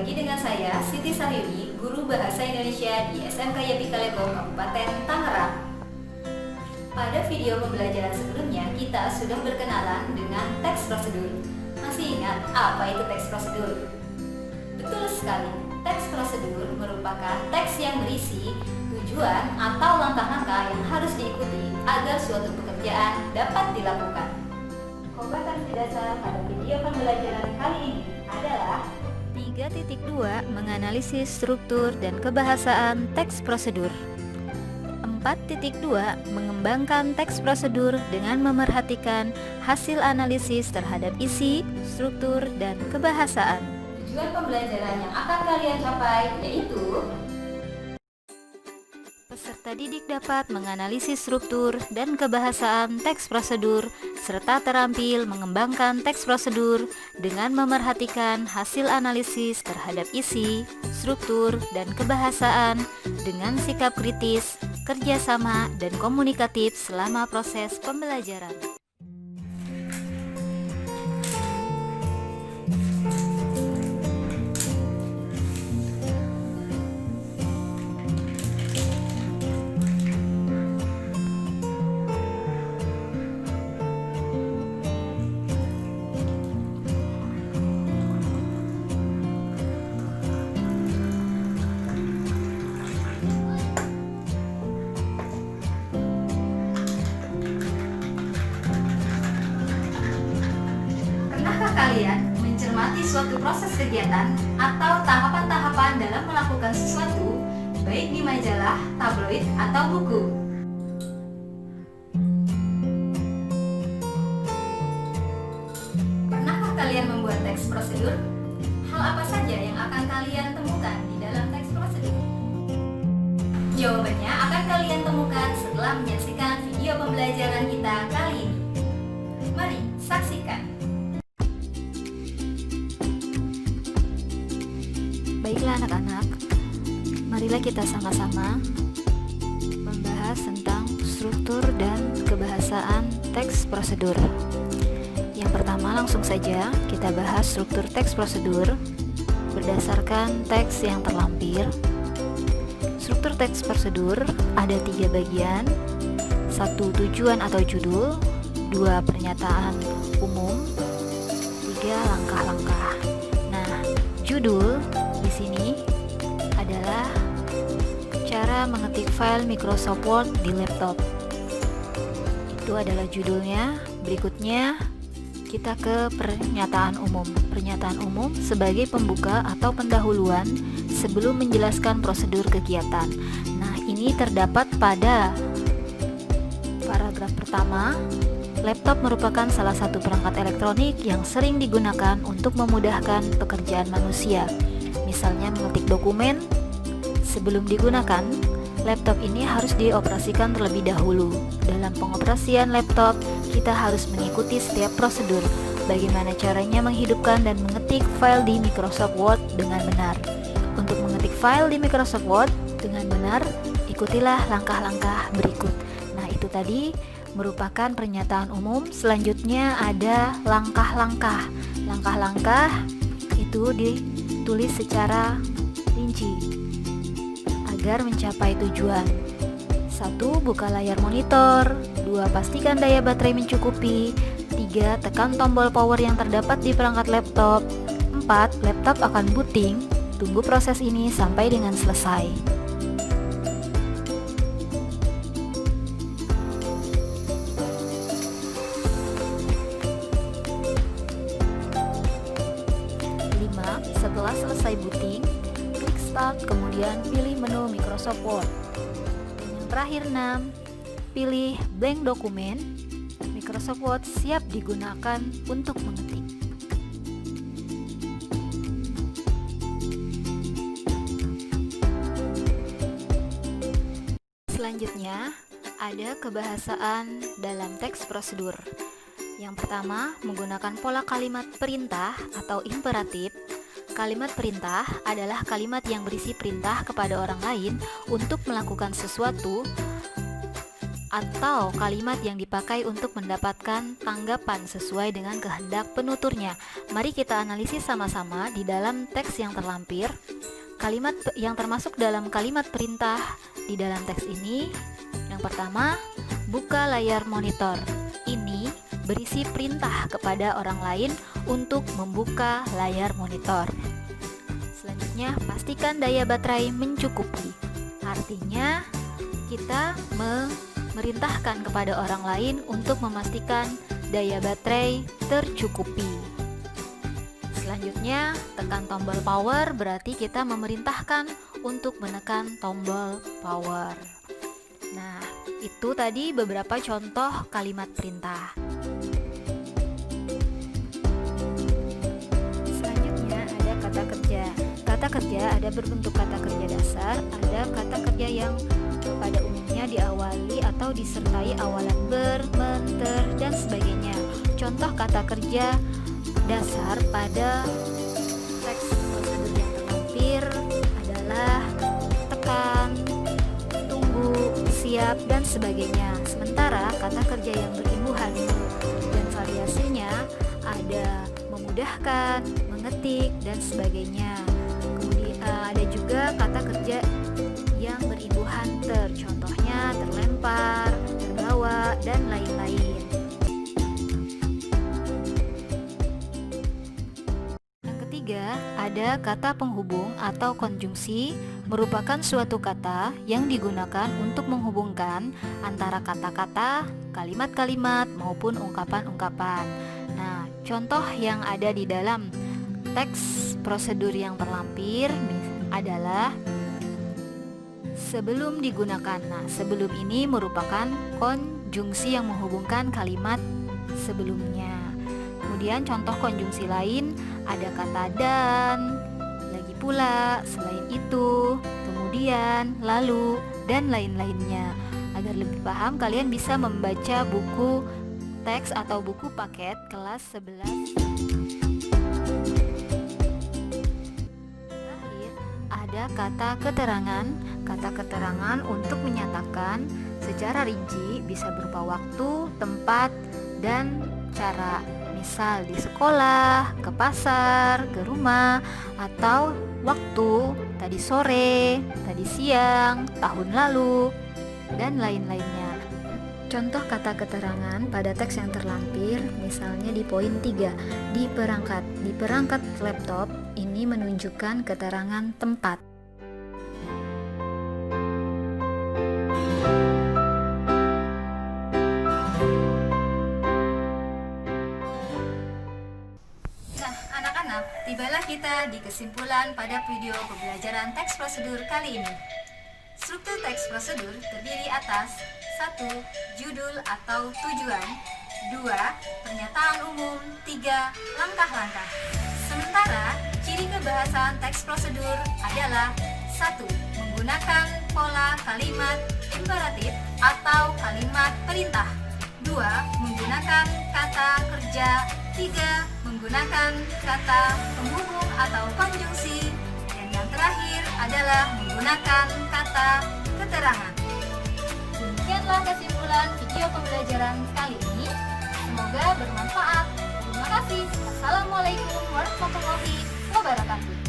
lagi dengan saya, Siti Sahyuni, Guru Bahasa Indonesia di SMK Yapi Kaleko, Kabupaten Tangerang. Pada video pembelajaran sebelumnya, kita sudah berkenalan dengan teks prosedur. Masih ingat apa itu teks prosedur? Betul sekali, teks prosedur merupakan teks yang berisi tujuan atau langkah-langkah yang harus diikuti agar suatu pekerjaan dapat dilakukan. Kompetensi dasar pada video pembelajaran kali ini adalah 3.2 menganalisis struktur dan kebahasaan teks prosedur. 4.2 mengembangkan teks prosedur dengan memerhatikan hasil analisis terhadap isi, struktur, dan kebahasaan. Tujuan pembelajaran yang akan kalian capai yaitu peserta didik dapat menganalisis struktur dan kebahasaan teks prosedur serta terampil mengembangkan teks prosedur dengan memerhatikan hasil analisis terhadap isi, struktur, dan kebahasaan dengan sikap kritis, kerjasama, dan komunikatif selama proses pembelajaran. Kalian mencermati suatu proses kegiatan atau tahapan-tahapan dalam melakukan sesuatu, baik di majalah, tabloid, atau buku. Pernahkah kalian membuat teks prosedur? Hal apa saja yang akan kalian temukan di dalam teks prosedur? Jawabannya akan kalian temukan setelah menyaksikan video pembelajaran kita kali ini. Mari saksikan. Baiklah anak-anak, marilah kita sama-sama membahas tentang struktur dan kebahasaan teks prosedur. Yang pertama, langsung saja kita bahas struktur teks prosedur berdasarkan teks yang terlampir. Struktur teks prosedur ada 3 bagian: 1 tujuan atau judul, 2 pernyataan umum, 3 langkah-langkah. Nah, judul di sini adalah cara mengetik file Microsoft Word di laptop. Itu adalah judulnya. Berikutnya kita ke pernyataan umum. Pernyataan umum sebagai pembuka atau pendahuluan sebelum menjelaskan prosedur kegiatan. Nah, ini terdapat pada paragraf pertama. Laptop merupakan salah satu perangkat elektronik yang sering digunakan untuk memudahkan pekerjaan manusia. Misalnya mengetik dokumen. Sebelum digunakan, laptop ini harus dioperasikan terlebih dahulu. Dalam pengoperasian laptop, kita harus mengikuti setiap prosedur. Bagaimana caranya menghidupkan dan mengetik file di Microsoft Word dengan benar. Untuk mengetik file di Microsoft Word dengan benar, ikutilah langkah-langkah berikut. Nah, itu tadi merupakan pernyataan umum. Selanjutnya ada langkah-langkah. Langkah-langkah itu ditulis secara rinci agar mencapai tujuan. 1. Buka layar monitor. 2. Pastikan daya baterai mencukupi. 3. Tekan tombol power yang terdapat di perangkat laptop. 4. Laptop akan booting. Tunggu proses ini sampai dengan selesai. Setelah selesai booting, klik Start, kemudian pilih menu Microsoft Word. Dan yang terakhir 6, pilih blank dokumen. Microsoft Word siap digunakan untuk mengetik. Selanjutnya, ada kebahasaan dalam teks prosedur. Yang pertama, menggunakan pola kalimat perintah atau imperatif. Kalimat perintah adalah kalimat yang berisi perintah kepada orang lain untuk melakukan sesuatu atau kalimat yang dipakai untuk mendapatkan tanggapan sesuai dengan kehendak penuturnya. Mari kita analisis sama-sama di dalam teks yang terlampir. Kalimat yang termasuk dalam kalimat perintah di dalam teks ini, yang pertama, buka layar monitor. Ini berisi perintah kepada orang lain untuk membuka layar monitor. Selanjutnya, pastikan daya baterai mencukupi. Artinya, kita memerintahkan kepada orang lain untuk memastikan daya baterai tercukupi. Selanjutnya, tekan tombol power berarti kita memerintahkan untuk menekan tombol power. Nah, itu tadi beberapa contoh kalimat perintah. Selanjutnya ada kata kerja. Kata kerja ada berbentuk kata kerja dasar, ada kata kerja yang pada umumnya diawali atau disertai awalan ber, men, ter, dan sebagainya. Contoh kata kerja dasar pada teks prosedur yang terlampir adalah tekan, tunggu, siap, dan sebagainya. Sementara kata kerja yang berimbuhan dan variasinya ada memudahkan, mengetik, dan sebagainya. Kemudian ada juga kata kerja yang berimbuhan ter, contohnya terlempar, terbawa, dan lain-lain. Yang ketiga, ada kata penghubung atau konjungsi, merupakan suatu kata yang digunakan untuk menghubungkan antara kata-kata, kalimat-kalimat, maupun ungkapan-ungkapan. Nah, contoh yang ada di dalam teks prosedur yang terlampir adalah sebelum digunakan. Nah, sebelum ini merupakan konjungsi yang menghubungkan kalimat sebelumnya. Kemudian contoh konjungsi lain ada kata dan, lagi pula, selain itu, kemudian, lalu, dan lain-lainnya. Agar lebih paham, kalian bisa membaca buku teks atau buku paket kelas 11. Ada kata keterangan. Kata keterangan untuk menyatakan secara rinci bisa berupa waktu, tempat, dan cara. Misal di sekolah, ke pasar, ke rumah, atau waktu, tadi sore, tadi siang, tahun lalu, dan lain-lainnya. Contoh kata keterangan pada teks yang terlampir, misalnya di poin 3, di perangkat. Di perangkat laptop ini menunjukkan keterangan tempat. Nah, anak-anak, tibalah kita di kesimpulan pada video pembelajaran teks prosedur kali ini. Struktur teks prosedur terdiri atas 1. Judul atau tujuan, 2. Pernyataan umum, 3. Langkah-langkah. Sementara, ciri kebahasan teks prosedur adalah 1. Menggunakan pola kalimat imperatif atau kalimat perintah, 2. Menggunakan kata kerja, 3. Menggunakan kata penghubung atau konjungsi, dan yang terakhir adalah menggunakan kata keterangan. Demikianlah kesimpulan video pembelajaran kali ini. Semoga bermanfaat. Terima kasih. Assalamualaikum warahmatullahi wabarakatuh.